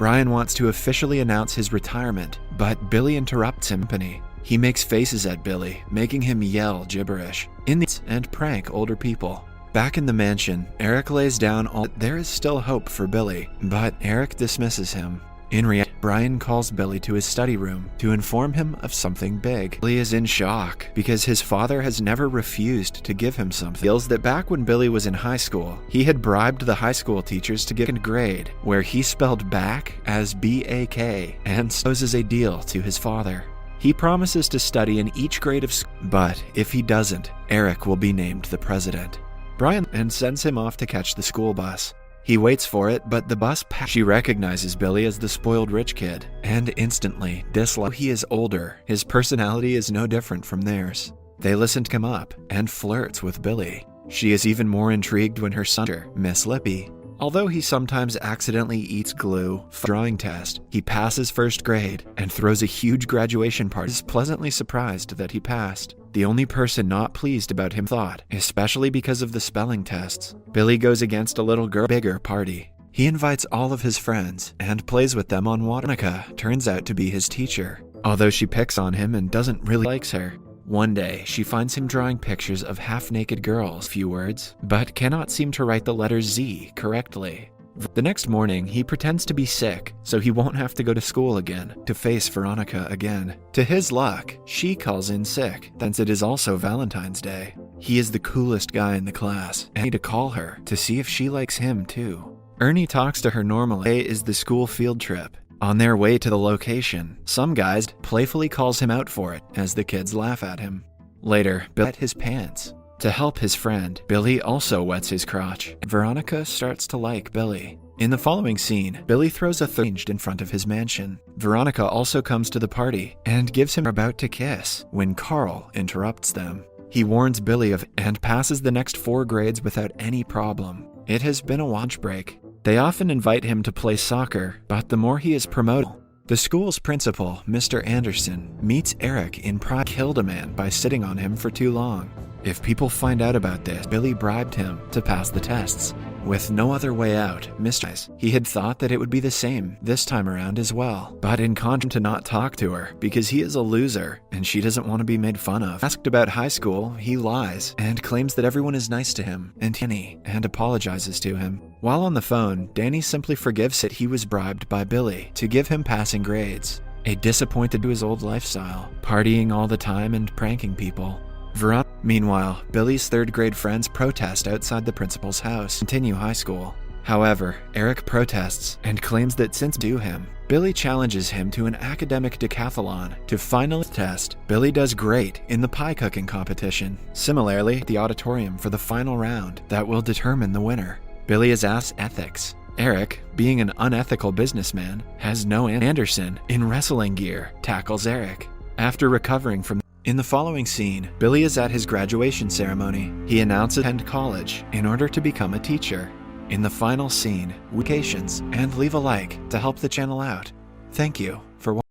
Brian wants to officially announce his retirement, but Billy interrupts him. He makes faces at Billy, making him yell gibberish and prank older people. Back in the mansion, Eric lays down all. There is still hope for Billy, but Eric dismisses him. In reality, Brian calls Billy to his study room to inform him of something big. Billy is in shock because his father has never refused to give him something. He feels that back when Billy was in high school, he had bribed the high school teachers to give a grade where he spelled back as B-A-K and poses a deal to his father. He promises to study in each grade of school, but if he doesn't, Eric will be named the president. Brian and sends him off to catch the school bus. He waits for it, but the bus passes. She recognizes Billy as the spoiled rich kid and instantly dislikes. He is older. His personality is no different from theirs. They listen to him up and flirts with Billy. She is even more intrigued when her son, Miss Lippy. Although he sometimes accidentally eats glue for a drawing test, he passes first grade and throws a huge graduation party. He is pleasantly surprised that he passed. The only person not pleased about him thought, especially because of the spelling tests. Billy goes against a little girl bigger party. He invites all of his friends and plays with them on water. Veronica turns out to be his teacher, although she picks on him and doesn't really like her. One day, she finds him drawing pictures of half-naked girls, few words, but cannot seem to write the letter Z correctly. The next morning, he pretends to be sick, so he won't have to go to school again to face Veronica again. To his luck, she calls in sick, since it is also Valentine's Day. He is the coolest guy in the class, and need to call her to see if she likes him too. Ernie talks to her normally. Today is the school field trip. On their way to the location, some guy playfully calls him out for it as the kids laugh at him. Later, Bill wets his pants. To help his friend, Billy also wets his crotch. Veronica starts to like Billy. In the following scene, Billy throws a thing in front of his mansion. Veronica also comes to the party and gives him about to kiss when Carl interrupts them. He warns Billy of and passes the next 4 grades without any problem. It has been a lunch break. They often invite him to play soccer, but the more he is promoted, the school's principal, Mr. Anderson, meets Eric in pride. Killed a man by sitting on him for too long. If people find out about this, Billy bribed him to pass the tests. With no other way out, he had thought that it would be the same this time around as well, but in contrast to not talk to her because he is a loser and she doesn't want to be made fun of. Asked about high school, he lies and claims that everyone is nice to him and apologizes to him. While on the phone, Danny simply forgives it. He was bribed by Billy to give him passing grades. A disappointed to his old lifestyle, partying all the time and pranking people. Meanwhile, Billy's 3rd grade friends protest outside the principal's house to continue high school. However, Eric protests and claims that since due him, Billy challenges him to an academic decathlon to finally test. Billy does great in the pie cooking competition. Similarly, the auditorium for the final round that will determine the winner. Billy is asked ethics. Eric, being an unethical businessman, has no Anderson in wrestling gear, tackles Eric. After recovering from in the following scene, Billy is at his graduation ceremony. He announces attend college in order to become a teacher. In the final scene, vacations and leave a like to help the channel out. Thank you for watching.